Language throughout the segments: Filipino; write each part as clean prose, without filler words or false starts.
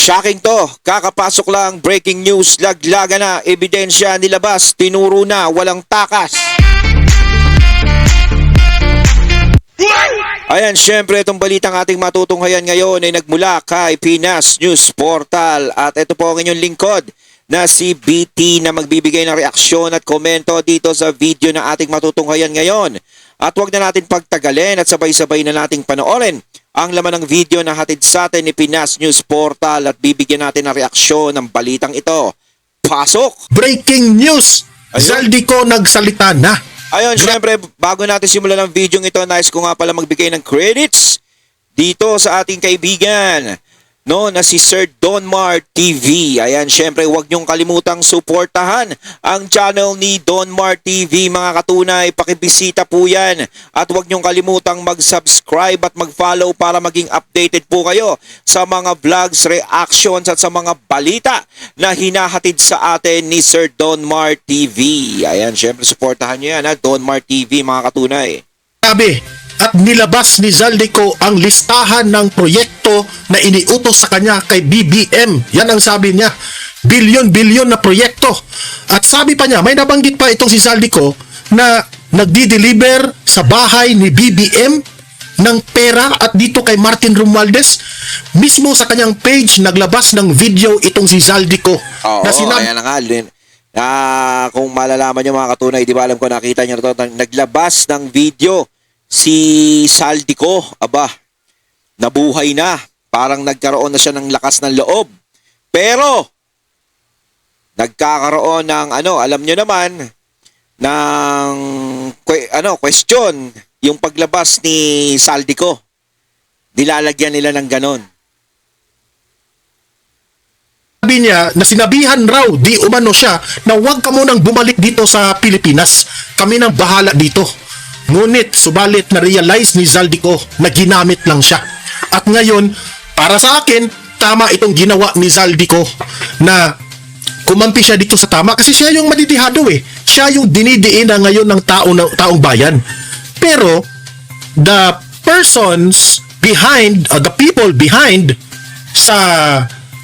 Shocking to, kakapasok lang, breaking news, laglaga na, ebidensya nilabas, tinuro na, walang takas. Ayan, syempre itong balitang ating matutunghayan ngayon ay nagmula kay Pinas News Portal at ito po ang inyong lingkod na si BT na magbibigay ng reaksyon at komento dito sa video na ating matutunghayan ngayon. At huwag na natin pagtagalin at sabay-sabay na nating panoorin ang laman ng video na hatid sa atin ni Pinas News Portal at bibigyan natin ng reaksyon ng balitang ito. Pasok! Breaking news! Zaldico nagsalita na. Ayun, syempre, bago natin simulan ng video ito, nais ko nga pala magbigay ng credits dito sa ating kaibigan, no, na si Sir Donmar TV. Ayan, syempre, huwag niyong kalimutang suportahan ang channel ni Donmar TV, mga katunay. Pakibisita po yan. At huwag niyong kalimutang mag-subscribe at mag-follow para maging updated po kayo sa mga vlogs, reactions at sa mga balita na hinahatid sa atin ni Sir Donmar TV. Ayan, syempre, suportahan niyo yan, ha? Donmar TV, mga katunay. Sabi at nilabas ni Zaldico ang listahan ng proyekto na iniutos sa kanya kay BBM. Yan ang sabi niya. Bilyon-bilyon na proyekto. At sabi pa niya, may nabanggit pa itong si Zaldico na nagdi-deliver sa bahay ni BBM ng pera at dito kay Martin Romualdez. Mismo sa kanyang page, naglabas ng video itong si Zaldico. Oo, ayan na nga. Kung malalaman niyo mga katunay, di ba alam ko nakita niyo ito, naglabas ng video si Zaldico, aba, nabuhay na. Parang nagkaroon na siya ng lakas ng loob. Pero, nagkakaroon ng, alam nyo naman, ng, question, yung paglabas ni Zaldico. Nilalagyan nila ng ganon. Sabi niya na sinabihan raw di umano siya na huwag ka munang bumalik dito sa Pilipinas. Kami nang bahala dito. Ngunit subalit na realize ni Zaldico na ginamit lang siya. At ngayon, para sa akin, tama itong ginawa ni Zaldico na kumampi siya dito sa tama kasi siya yung madidihado eh. Siya yung dinidiin na ngayon ng taong bayan. Pero the persons behind, the people behind sa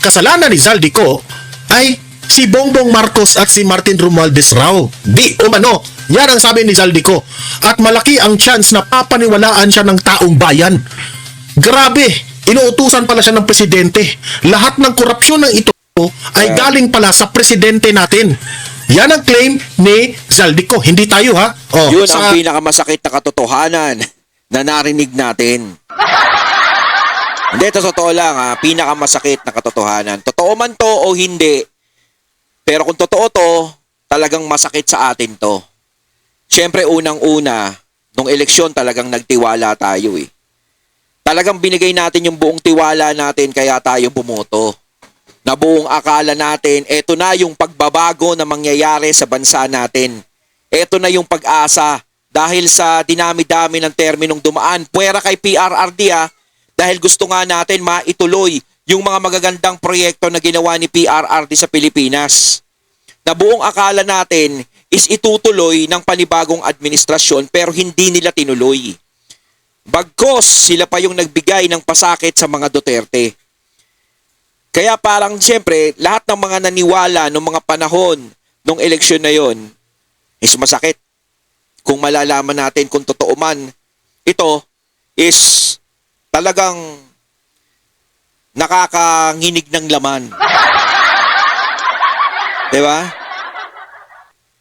kasalanan ni Zaldico ay si Bongbong Marcos at si Martin Romualdez raw. Di umano. Yan ang sabi ni Zaldico. At malaki ang chance na papaniwalaan siya ng taong bayan. Grabe, inuutusan pala siya ng presidente. Lahat ng korupsyon ng ito ay galing pala sa presidente natin. Yan ang claim ni Zaldico. Hindi tayo ha. Yun ang pinakamasakit na katotohanan na narinig natin. Hindi, ito totoo lang ha. Pinakamasakit na katotohanan. Totoo man to o hindi, pero kung totoo to, talagang masakit sa atin to. Siyempre, unang-una, nung eleksyon talagang nagtiwala tayo eh. Talagang binigay natin yung buong tiwala natin kaya tayo bumoto. Na buong akala natin, eto na yung pagbabago na mangyayari sa bansa natin. Eto na yung pag-asa dahil sa dinami-dami ng terminong dumaan. Puwera kay PRRD ha, dahil gusto nga natin maituloy yung mga magagandang proyekto na ginawa ni PRRD sa Pilipinas. Na buong akala natin is itutuloy ng panibagong administrasyon pero hindi nila tinuloy. Bagkos sila pa yung nagbigay ng pasakit sa mga Duterte. Kaya parang siyempre lahat ng mga naniwala noong mga panahon ng eleksyon na yon is masakit. Kung malalaman natin kung totoo man, ito is talagang nakakanginig ng laman. Diba?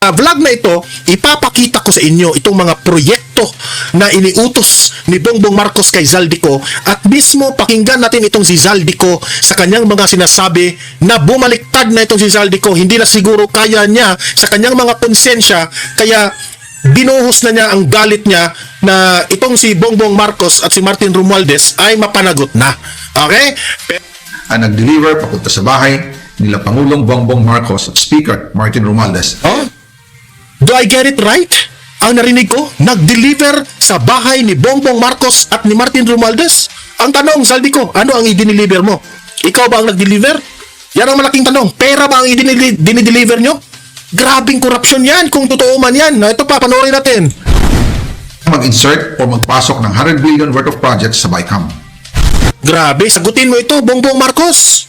Vlog na ito, ipapakita ko sa inyo itong mga proyekto na iniutos ni Bongbong Marcos kay Zaldico at mismo pakinggan natin itong si Zaldico sa kanyang mga sinasabi na bumaliktad na itong si Zaldico. Hindi na siguro kaya niya sa kanyang mga konsensya kaya binuhos na niya ang galit niya na itong si Bongbong Marcos at si Martin Romualdez ay mapanagot na. Okay? Nag-deliver papunta sa bahay nila Pangulong Bongbong Marcos at Speaker Martin Romualdez. Oh? Do I get it right? Ang narinig ko, nag-deliver sa bahay ni Bongbong Marcos at ni Martin Romualdez. Ang tanong, Zaldico, ano ang i-deliver mo? Ikaw ba ang nag-deliver? Yan ang malaking tanong. Pera ba ang i-deliver nyo? Grabing korupsyon yan kung totoo man yan. Ito pa, panoorin natin. Mag-insert o magpasok ng 100 billion worth of projects sa BICAM. Grabe, sagutin mo ito, Bongbong Marcos.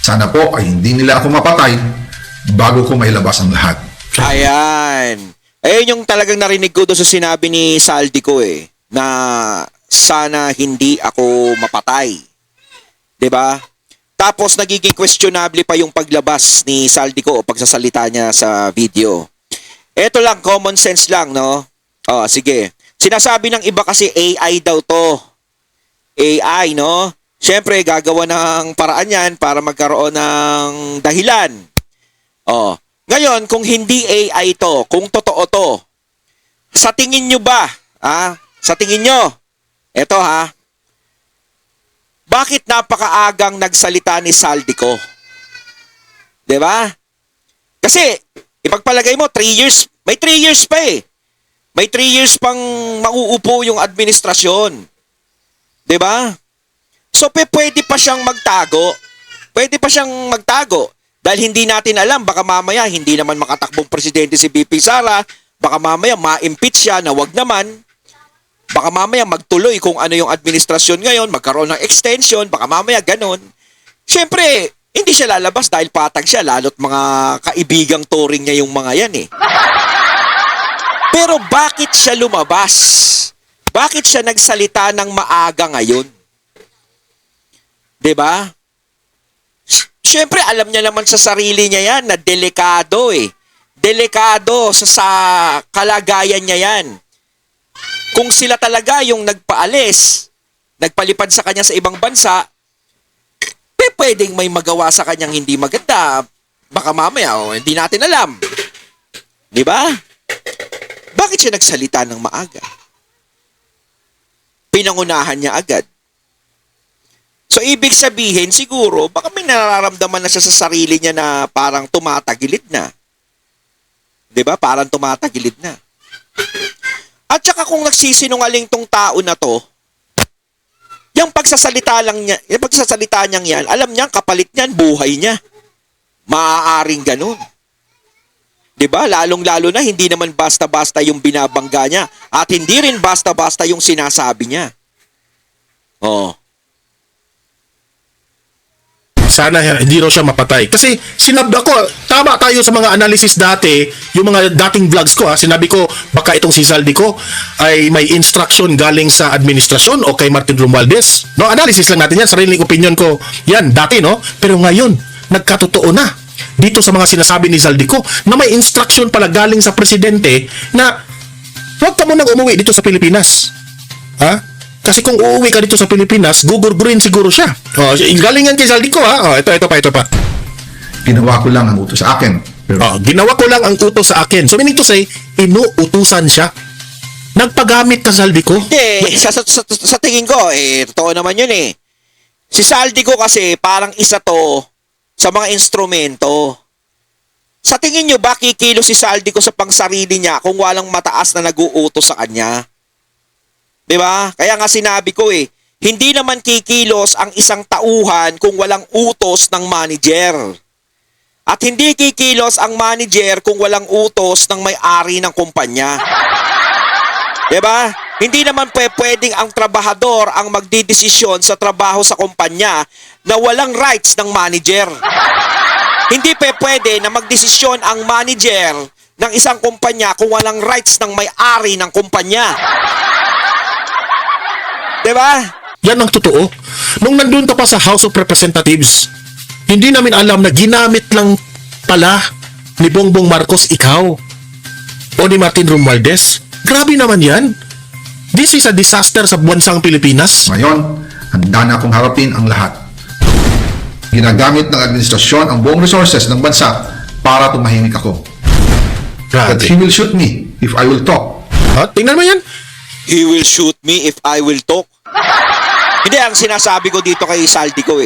Sana po ay hindi nila ako mapatay bago ko mailabas ang lahat. Ayan. Ayun yung talagang narinig ko doon sa sinabi ni Saldico na sana hindi ako mapatay. 'Di ba? Tapos nagiging questionable pa yung paglabas ni Saldico o pagsasalita niya sa video. Ito lang, common sense lang, no? Oh, sige. Sinasabi ng iba kasi AI daw to. AI, no? Siyempre, gagawa ng paraan yan para magkaroon ng dahilan. Oh. Ngayon, kung hindi AI to, kung totoo to, sa tingin nyo ba, sa tingin nyo, eto bakit napakaagang nagsalita ni Saldico? 'Di ba? Kasi, ipagpalagay mo, 3 years, may 3 years pa May 3 years pang mauupo yung administrasyon. 'Di ba? So, pwede pa siyang magtago. Pwede pa siyang magtago. Dahil hindi natin alam, baka mamaya hindi naman makatakbong presidente si BP Sara, baka mamaya ma-impeach siya na wag naman. Baka mamaya magtuloy kung ano yung administrasyon ngayon, magkaroon ng extension, baka mamaya ganon. Siyempre, hindi siya lalabas dahil patag siya, lalo't mga kaibigang touring niya yung mga yan Pero bakit siya lumabas? Bakit siya nagsalita ng maaga ngayon? 'Di ba? Siyempre, alam niya naman sa sarili niya yan na delikado Delikado sa kalagayan niya yan. Kung sila talaga yung nagpaalis, nagpalipad sa kanya sa ibang bansa, pwedeng may magawa sa kanyang hindi maganda. Baka mamaya, hindi natin alam. Di ba? Bakit siya nagsalita ng maaga? Pinangunahan niya agad. So, ibig sabihin, siguro, baka may nararamdaman na siya sa sarili niya na parang tumatagilid na. Diba? Parang tumatagilid na. At saka kung nagsisinungaling tong tao na to, yung pagsasalita niyang yan, alam niya, kapalit niyan, buhay niya. Maaaring ganun. Diba? Lalong-lalo na, hindi naman basta-basta yung binabangga niya. At hindi rin basta-basta yung sinasabi niya. Oh. Sana hindi raw siya mapatay. Kasi ako, tama tayo sa mga analysis dati, yung mga dating vlogs ko sinabi ko, baka itong si Saldico ay may instruction galing sa administrasyon o kay Martin Romualdez. No, analysis lang natin yan, sariling opinion ko. Yan, dati, no? Pero ngayon, nagkatotoo na dito sa mga sinasabi ni Saldico na may instruction pala galing sa presidente na huwag ka munang umuwi dito sa Pilipinas. Kasi kung uuwi ka dito sa Pilipinas, gugurgurin siguro siya. Galing yan kay Saldico ito pa. Ginawa ko lang ang utos sa akin. Pero Ginawa ko lang ang utos sa akin. So meaning to say, inuutusan siya. Nagpagamit ka Saldico. Hindi, sa tingin ko, totoo naman yun Si Saldico kasi parang isa to sa mga instrumento. Sa tingin nyo ba kikilos si Saldico sa pangsarili niya kung walang mataas na nag-uutos sa kanya? 'Di ba? Kaya nga sinabi ko hindi naman kikilos ang isang tauhan kung walang utos ng manager. At hindi kikilos ang manager kung walang utos ng may-ari ng kumpanya. 'Di ba? Hindi naman pwedeng ang trabahador ang magdidesisyon sa trabaho sa kumpanya na walang rights ng manager. Hindi pwede na magdesisyon ang manager ng isang kumpanya kung walang rights ng may-ari ng kumpanya. Diba? Yan ang totoo. Nung nandun ka pa sa House of Representatives, hindi namin alam na ginamit lang pala ni Bongbong Marcos ikaw o ni Martin Romualdez. Grabe naman yan. This is a disaster sa bansang Pilipinas. ngayon, handa na akong harapin ang lahat. Ginagamit ng administrasyon ang buong resources ng bansa para tumahimik ako. But he will shoot me if I will talk. Tingnan mo yan. He will shoot me if I will talk. Hindi, ang sinasabi ko dito kay Saldico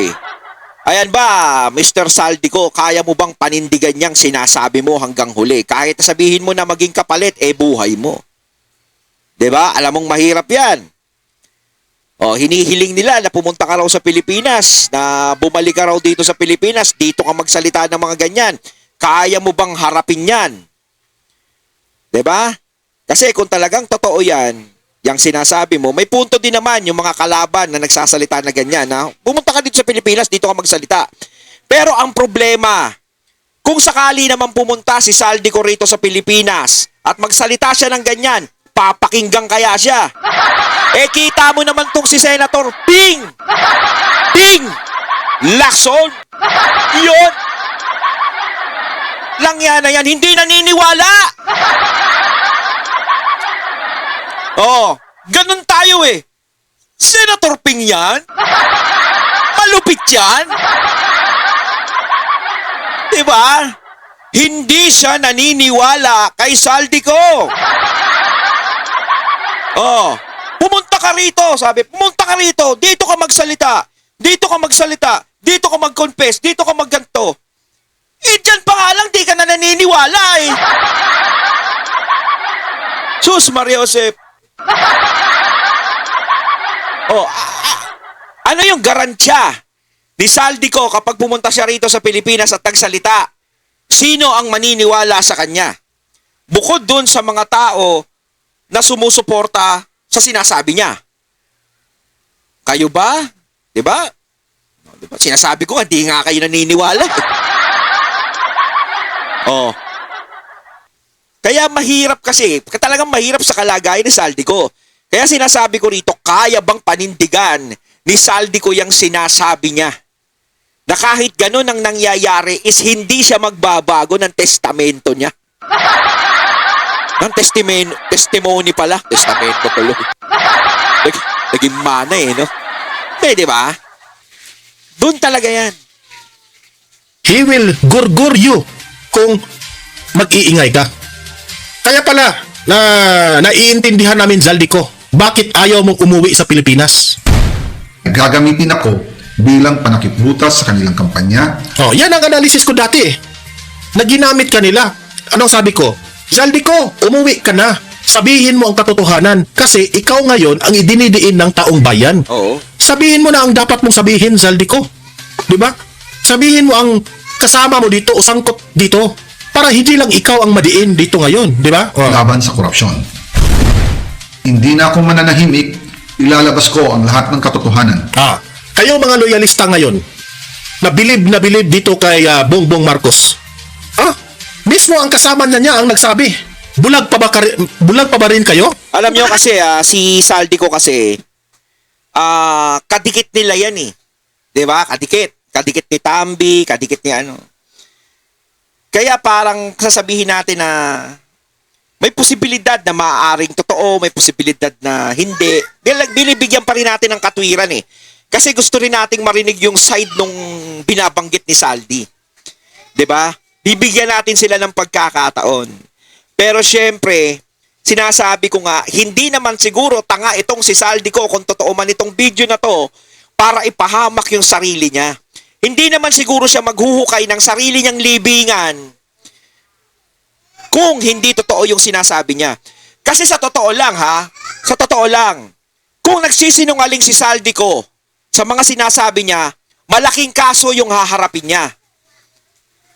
Ayan ba, Mr. Saldico, kaya mo bang panindigan niyang sinasabi mo hanggang huli? Kahit sabihin mo na maging kapalit, buhay mo. 'Di ba? Alam mong mahirap yan. Hinihiling nila na pumunta ka raw sa Pilipinas, na bumalik ka raw dito sa Pilipinas, dito ka magsalita ng mga ganyan. Kaya mo bang harapin yan? 'Di ba? Kasi kung talagang totoo yan, yung sinasabi mo, may punto din naman yung mga kalaban na nagsasalita na ganyan. Pumunta ka dito sa Pilipinas, dito ka magsalita. Pero ang problema, kung sakali naman pumunta si Saldico rito sa Pilipinas at magsalita siya ng ganyan, papakinggan kaya siya? Eh kita mo naman tong si Senator Ping Lacson. Yun. Lang yan na yan, hindi naniniwala. Oh, ganun tayo eh. Senator Ping yan? Malupit yan? Diba? Hindi siya naniniwala kay Saldico. Oh, pumunta ka rito, sabi, pumunta ka rito, dito ka magsalita, dito ka magsalita, dito ka mag-confess, dito ka magganto. Eh, dyan pa nga lang, di ka na naniniwala eh. Sus, Maria Josep. Oh, ano yung garantiya ni Saldico kapag pumunta siya rito sa Pilipinas at nagsalita? Sino ang maniniwala sa kanya? Bukod dun sa mga tao na sumusuporta sa sinasabi niya. Kayo ba? Diba? Diba? Sinasabi ko, hindi nga kayo naniniwala. Oh. Kaya mahirap kasi, talagang mahirap sa kalagayan ni Saldico. Kaya sinasabi ko rito, kaya bang panindigan ni Saldico yung sinasabi niya? Na kahit ganun ang nangyayari is hindi siya magbabago ng testamento niya. Ng testimony pala. Testamento tuloy. Naging mana eh, no? Di ba? Doon talaga yan. He will gurgur you kung mag-iingay ka. Kaya pala, naiintindihan namin, Saldico, bakit ayaw mong umuwi sa Pilipinas? Gagamitin ako bilang panakiprutas sa kanilang kampanya. Oh, yan ang analysis ko dati eh. Na ginamit ka nila. Anong sabi ko? Saldico, umuwi ka na. Sabihin mo ang katotohanan kasi ikaw ngayon ang idinidiin ng taong bayan. Oo. Sabihin mo na ang dapat mong sabihin, Saldico. Di ba? Sabihin mo ang kasama mo dito o sangkot dito para hindi lang ikaw ang madiin dito ngayon. Di ba? Oh. Laban sa korupsyon. Hindi na ako mananahimik, ilalabas ko ang lahat ng katotohanan. Kayo mga loyalista ngayon, na bilib dito kay Bongbong Marcos. Mismo ang kasama niya ang nagsabi. Bulag pa ba rin kayo? Alam nyo kasi, si Saldico kasi, kadikit nila yan eh. Diba? Kadikit. Kadikit ni Tambi, kadikit ni ano. Kaya parang sasabihin natin na may posibilidad na maaaring totoo, may posibilidad na hindi. Binibigyan pa rin natin ng katwiran eh. Kasi gusto rin nating marinig yung side nung binabanggit ni Saldi. 'Di ba? Bibigyan natin sila ng pagkakataon. Pero syempre, sinasabi ko nga, hindi naman siguro tanga itong si Saldico kung totoo man itong video na to para ipahamak yung sarili niya. Hindi naman siguro siya maghuhukay ng sarili niyang libingan kung hindi totoo yung sinasabi niya. Kasi sa totoo lang sa totoo lang, kung nagsisinungaling si Saldico sa mga sinasabi niya, malaking kaso yung haharapin niya.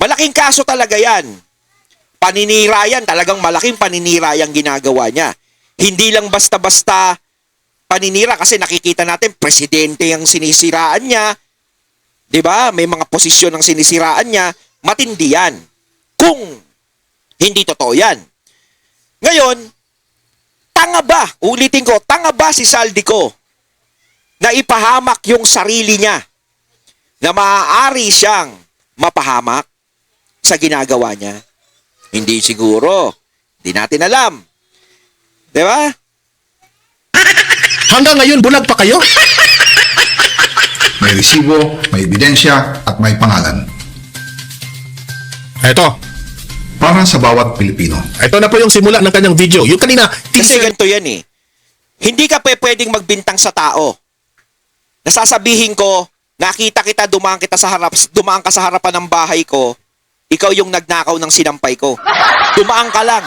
Malaking kaso talaga yan. Paninira yan, talagang malaking paninira yung ginagawa niya. Hindi lang basta-basta paninira kasi nakikita natin, presidente yung sinisiraan niya. 'Di ba? May mga posisyon ng sinisiraan niya, matindi yan. Kung hindi totoo yan. Ngayon, tanga ba? Ulitin ko, tanga ba si Saldico na ipahamak yung sarili niya na maaari siyang mapahamak sa ginagawa niya? Hindi siguro. Hindi natin alam. 'Di ba? Hanggang ngayon, bulag pa kayo? May resibo, may ebidensya, at may pangalan. Eto. Para sa bawat Pilipino. Ito na po yung simula ng kanyang video. Yung kanina, Kasi teaser. ganito yan eh. Hindi ka pwedeng magbintang sa tao. Nasasabihin ko, nakita kita, dumaan ka sa harapan ng bahay ko, ikaw yung nagnakaw ng sinampay ko. Dumaan ka lang.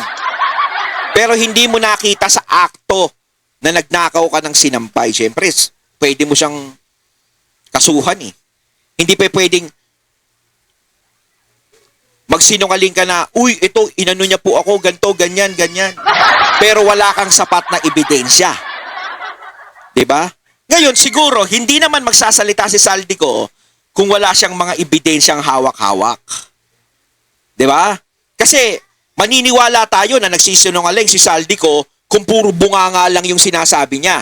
Pero hindi mo nakita sa akto na nagnakaw ka ng sinampay. Siyempre, pwede mo siyang kasuhan eh. Hindi pa pwedeng magsinungaling ka na, uy, ito, inano niya po ako, ganto, ganyan, ganyan. Pero wala kang sapat na ebidensya. 'Di ba? Ngayon, siguro, hindi naman magsasalita si Saldico kung wala siyang mga ebidensyang hawak-hawak. 'Di ba? Kasi maniniwala tayo na nagsisinungaling si Saldico kung puro bunganga lang yung sinasabi niya.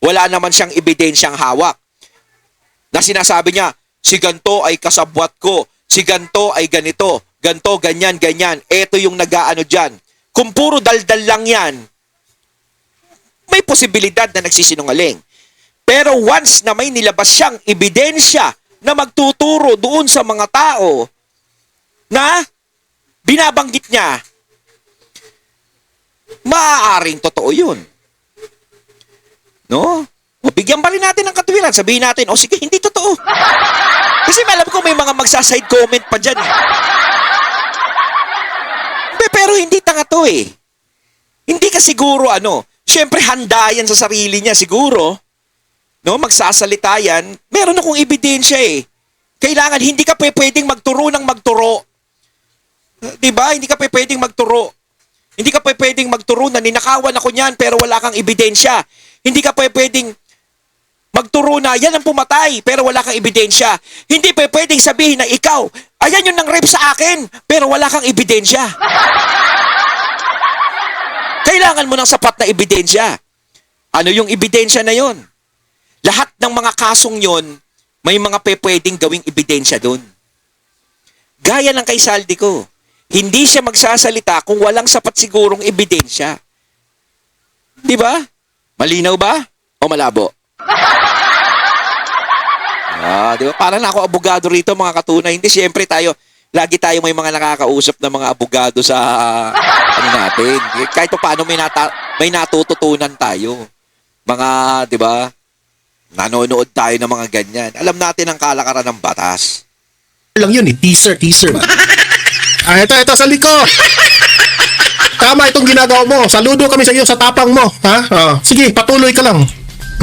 Wala naman siyang ebidensyang hawak. Na sinasabi niya, si ganto ay kasabwat ko, si ganto ay ganito, ganto, ganyan, ganyan. Ito yung nag-aano dyan. Kung puro daldal lang yan, may posibilidad na nagsisinungaling. Pero once na may nilabas siyang ebidensya na magtuturo doon sa mga tao na binabanggit niya, maaaring totoo yun. No? O bigyan pa rin natin ng katwiran. Sabihin natin, o sige, hindi totoo. Kasi alam ko may mga magsaside comment pa dyan. Pero hindi tanga to eh. Hindi ka siguro syempre handa yan sa sarili niya siguro. No, magsasalita yan. Meron akong ebidensya eh. Kailangan, hindi ka pwedeng magturo ng magturo. Diba? Hindi ka pwedeng magturo. Hindi ka pwedeng magturo na ninakawan ako niyan pero wala kang ebidensya. Hindi ka pwedeng magturo na yan ang pumatay pero wala kang ebidensya. Hindi pwedeng sabihin na ikaw, ayan yung nang-rape sa akin pero wala kang ebidensya. Kailangan mo ng sapat na ebidensya. Ano yung ebidensya na yon? Lahat ng mga kasong yon, may mga pwedeng gawing ebidensya doon. Gaya ng kay Saldico. Hindi siya magsasalita kung walang sapat sigurong ebidensya. Di ba? Malinaw ba? O malabo? Di ba? Parang na ako abogado rito, mga katunay. Hindi, siyempre lagi tayo may mga nakakausap na mga abogado sa natin. Kahit pa paano may natututunan tayo. Mga, di ba? Nanonood tayo ng mga ganyan. Alam natin ang kalakaran ng batas. Lang yun eh, teaser. Ito sa liko. Tama itong ginagawa mo. Saludo kami sa iyo sa tapang mo. Ha? Sige, patuloy ka lang.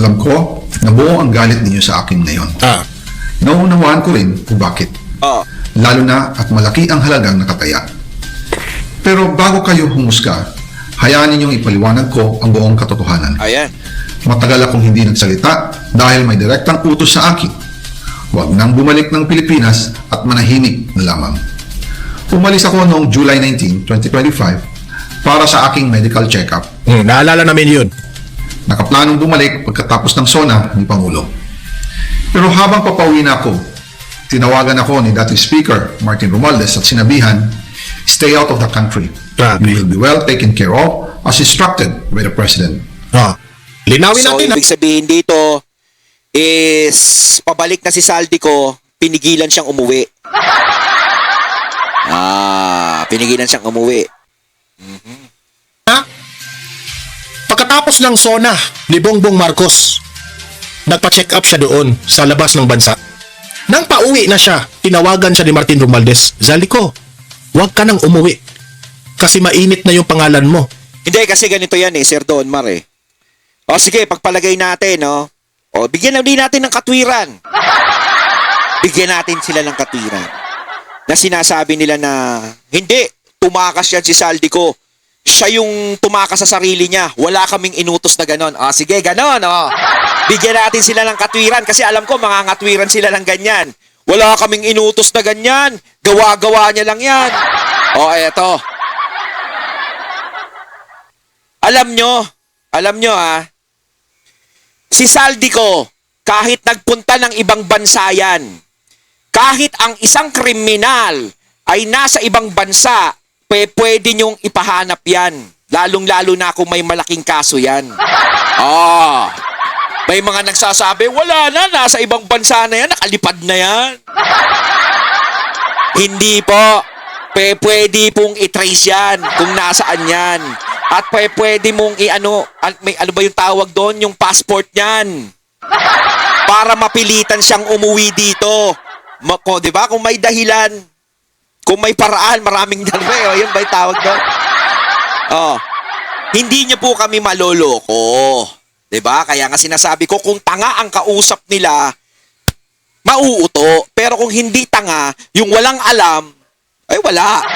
Alam ko na buo ang galit ninyo sa akin ngayon. Naunawaan ko rin kung bakit. Lalo na at malaki ang halagang nakataya. Pero bago kayo humusga, hayaan ninyong ipaliwanag ko ang buong katotohanan. Ayan. Matagal akong hindi nagsalita dahil may direktang utos sa akin. Huwag nang bumalik ng Pilipinas at manahimik na lamang. Umalis ako noong July 19, 2025 para sa aking medical check-up. Naalala namin yun. Nakaplanong bumalik pagkatapos ng SONA ni Pangulo. Pero habang papauwi na ako, tinawagan ako ni dating Speaker Martin Romualdez at sinabihan, stay out of the country. Grabe. You will be well taken care of as instructed by the President. Linawin So, natin. ibig sabihin dito is pabalik na si Saldico, pinigilan siyang umuwi. Pinigilan siyang umuwi. Pagkatapos ng SONA ni Bongbong Marcos, nagpa-check up siya doon sa labas ng bansa. Nang pauwi na siya, tinawagan siya ni Martin Romualdez, Saldico, huwag ka nang umuwi. Kasi mainit na yung pangalan mo. Hindi, kasi ganito yan Sir Don Mar eh. O sige, pagpalagay natin, no? O, bigyan na din natin ng katwiran. Bigyan natin sila ng katwiran. Na sinasabi nila na, hindi, tumakas yan si Saldico. Siya yung tumakas sa sarili niya. Wala kaming inutos na ganon. O, sige, ganon, o. Bigyan natin sila ng katwiran kasi alam ko, mga katwiran sila ng ganyan. Wala kaming inutos na ganyan. Gawa-gawa niya lang yan. O, eto. Alam nyo si Saldico, kahit nagpunta ng ibang bansa yan, kahit ang isang kriminal ay nasa ibang bansa, pwede nyong ipahanap yan. Lalong-lalo na kung may malaking kaso yan. May mga nagsasabi, wala na, nasa ibang bansa na yan, nakalipad na yan. Hindi po. Pwede pong i-trace yan kung nasaan yan. At pwede mong may ano ba yung tawag doon? Yung passport niyan. Para mapilitan siyang umuwi dito. Di ba? Kung may dahilan, kung may paraan, maraming dahilan. Yun ba yung tawag doon? Hindi niyo po kami maloloko. Di ba? Kaya nga sinasabi ko, kung tanga ang kausap nila, mauuto. Pero kung hindi tanga, yung walang alam, ay wala.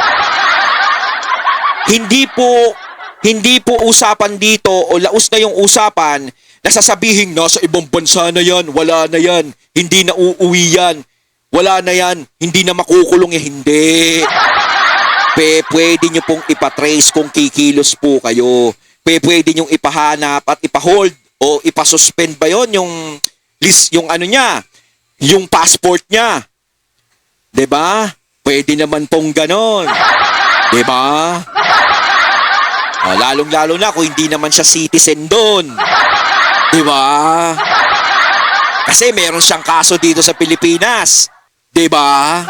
Hindi po usapan dito o laos na yung usapan na sasabihin nasa ibang bansa na yan, wala na yan, hindi na uuwi yan. wala na yan, hindi na makukulong hindi. Pwede nyo pong ipatrace kung kikilos po kayo. Pwede nyo ipahanap at ipahold o ipasuspend ba yon yung list, yung ano niya, yung passport niya. 'Di ba? Pwede naman pong ganon. 'Di ba? Lalong-lalo na kung hindi naman siya citizen doon. 'Di ba? Kasi meron siyang kaso dito sa Pilipinas. 'Di ba?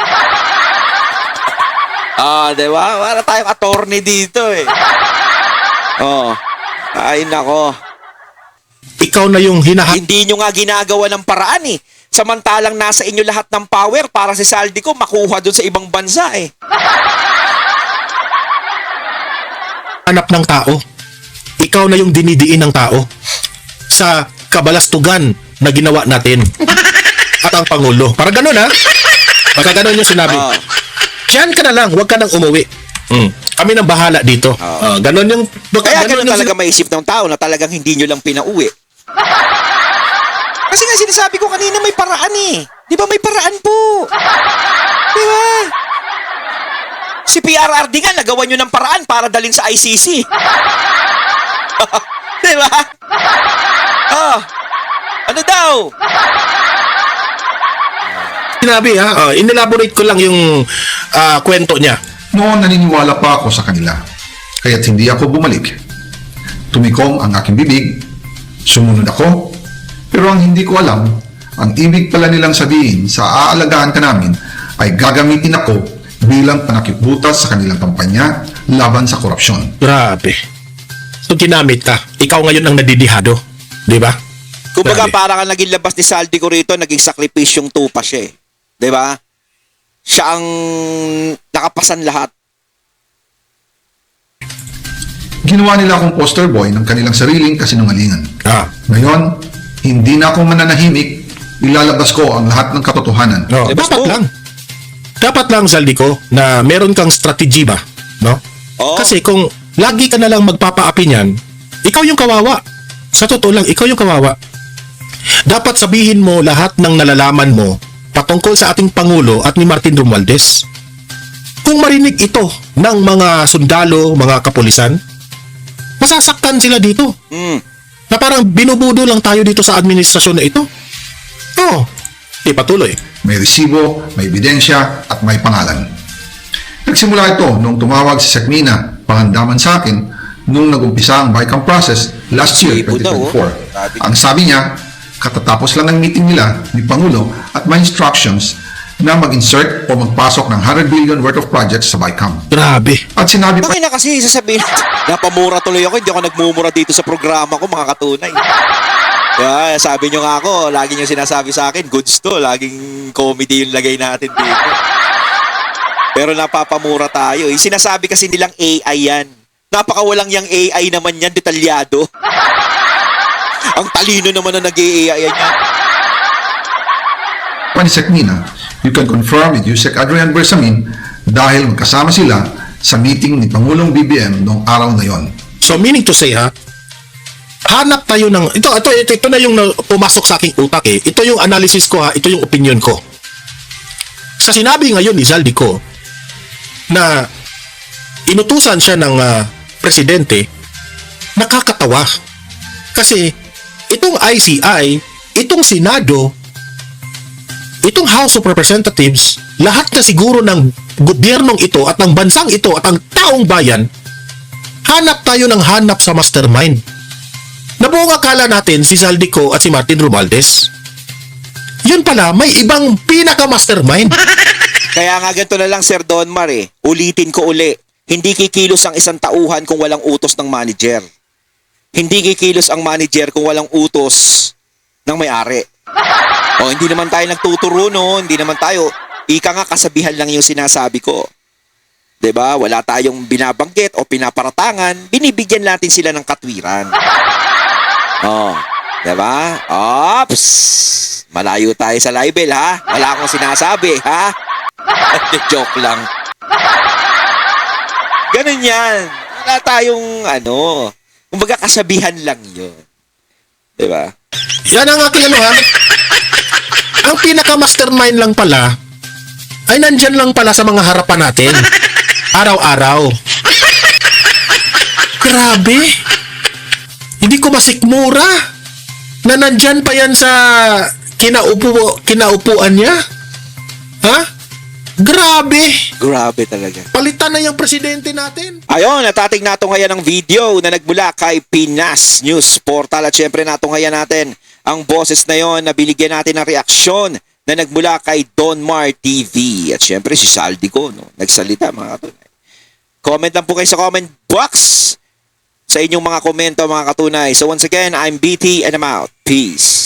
'Di ba? Wala tayong attorney dito eh. Ay nako. Ikaw na yung Hindi nyo nga ginagawa ng paraan eh. Samantalang nasa inyo lahat ng power para si Saldico makuha doon sa ibang bansa eh. hinahanap ng tao. Ikaw na yung dinidiin ng tao sa kabalastugan na ginawa natin. At ang Pangulo. Para ganun ha. Baka ganun yung sinabi. Diyan ka na lang, huwag ka nang umuwi. Kami nang bahala dito. Ganun yung... Kaya ganun talaga maisip ng tao na talagang hindi nyo lang pinauwi. Kasi nga sinasabi ko kanina may paraan eh. Di ba may paraan po? Di ba? Si PRRD nga nagawa nyo ng paraan para dalhin sa ICC. Di ba? Ano daw? Sinabi ha, inelaborate ko lang yung kwento niya. Noon naniniwala pa ako sa kanila, kaya't hindi ako bumalik. Tumikom ang aking bibig, sumunod ako, pero ang hindi ko alam, ang ibig pala nilang sabihin sa aalagaan ka namin ay gagamitin ako bilang panakipbutas sa kanilang kampanya laban sa korupsyon. Grabe. So ginamit ka. Ikaw ngayon ang nadidihado. Di ba? Kumbaga Grabe. parang ang naging labas ni Saldico rito, naging sakripisyong tupa siya eh. Di ba? Siya ang nakapasan lahat. Ginawa nila akong poster boy ng kanilang sariling kasinungalingan. Ngayon, hindi na ako mananahimik, ilalabas ko ang lahat ng katotohanan. Dapat lang. Dapat lang, Saldico, na meron kang strategy ba? No? Oo. Kasi kung lagi ka na lang magpapaapi niyan, ikaw yung kawawa. Sa totoo lang, ikaw yung kawawa. Dapat sabihin mo lahat ng nalalaman mo patungkol sa ating Pangulo at ni Martin Romualdez. Kung marinig ito ng mga sundalo, mga kapulisan, masasaktan sila dito. Na parang binubudo lang tayo dito sa administrasyon na ito. Ipatuloy. May resibo, may ebidensya, at may pangalan. Nagsimula ito nung tumawag si Sekmina, pangandaman sa akin, nung nag-umpisa ang BICAM process last year, Resibo daw, 2024. Ang sabi niya, katatapos lang ng meeting nila ni Pangulo at may instructions na mag-insert o magpasok ng 100 billion worth of projects sa BICAM. Grabe. At sinabi pa Bakit na kasi sasabihin, napamura tuloy ako, hindi ako nagmumura dito sa programa ko, mga katunay. Kaya sabi nyo nga ako, lagi nyo sinasabi sa akin, goods to, laging comedy yung lagay natin dito. Pero napapamura tayo. Yung sinasabi kasi nilang AI yan. Napakawalang yung AI naman yan, detalyado. Ang talino naman na nag-AI yan. ni Sekmina, you can confirm with Yusek Adrian Bersamin dahil magkasama sila sa meeting ni Pangulong BBM noong araw na yon. So meaning to say ha, hanap tayo ng ito na yung pumasok sa aking utak eh. Ito yung analysis ko ha, ito yung opinion ko. Sa sinabi ngayon ni Saldico na inutusan siya ng presidente, nakakatawa. Kasi itong ICI, itong Senado, itong House of Representatives, lahat na siguro ng gobyernong ito at ng bansang ito at ang taong bayan, hanap tayo ng hanap sa mastermind. Nabuong akala natin si Saldico at si Martin Romualdez. Yun pala, may ibang pinaka-mastermind. Kaya nga ganito na lang, Sir Donmar eh. Ulitin ko uli. Hindi kikilos ang isang tauhan kung walang utos ng manager. Hindi kikilos ang manager kung walang utos ng may-ari. O hindi naman tayo nagtuturo no, hindi naman tayo. Ika nga kasabihan lang yung sinasabi ko. 'Di ba? Wala tayong binabanggit o pinaparatangan, binibigyan natin sila ng katwiran. 'Di ba? Ops. Malayo tayo sa libel ha. Wala akong sinasabi ha. Joke lang. Ganun yan. Wala tayong kumbaga kasabihan lang 'yun. 'Di ba? Yan ang aking ha. Ang pinaka-mastermind lang pala ay nandyan lang pala sa mga harapan natin. Araw-araw. Grabe. Hindi ko masikmura na nandyan pa yan sa kinaupuan niya. Ha? Grabe. Grabe talaga. Palitan na yung presidente natin. Ayon, natating nato ngayon ang video na nagmula kay Pinas News Portal at syempre nato ngayon natin ang boses na yon na binigyan natin ng reaksyon na nagmula kay Don Mar TV at syempre si Saldico no, nagsalita mga katunay. Comment lang po kayo sa comment box sa inyong mga komento mga katunay. So once again, I'm BT and I'm out. Peace.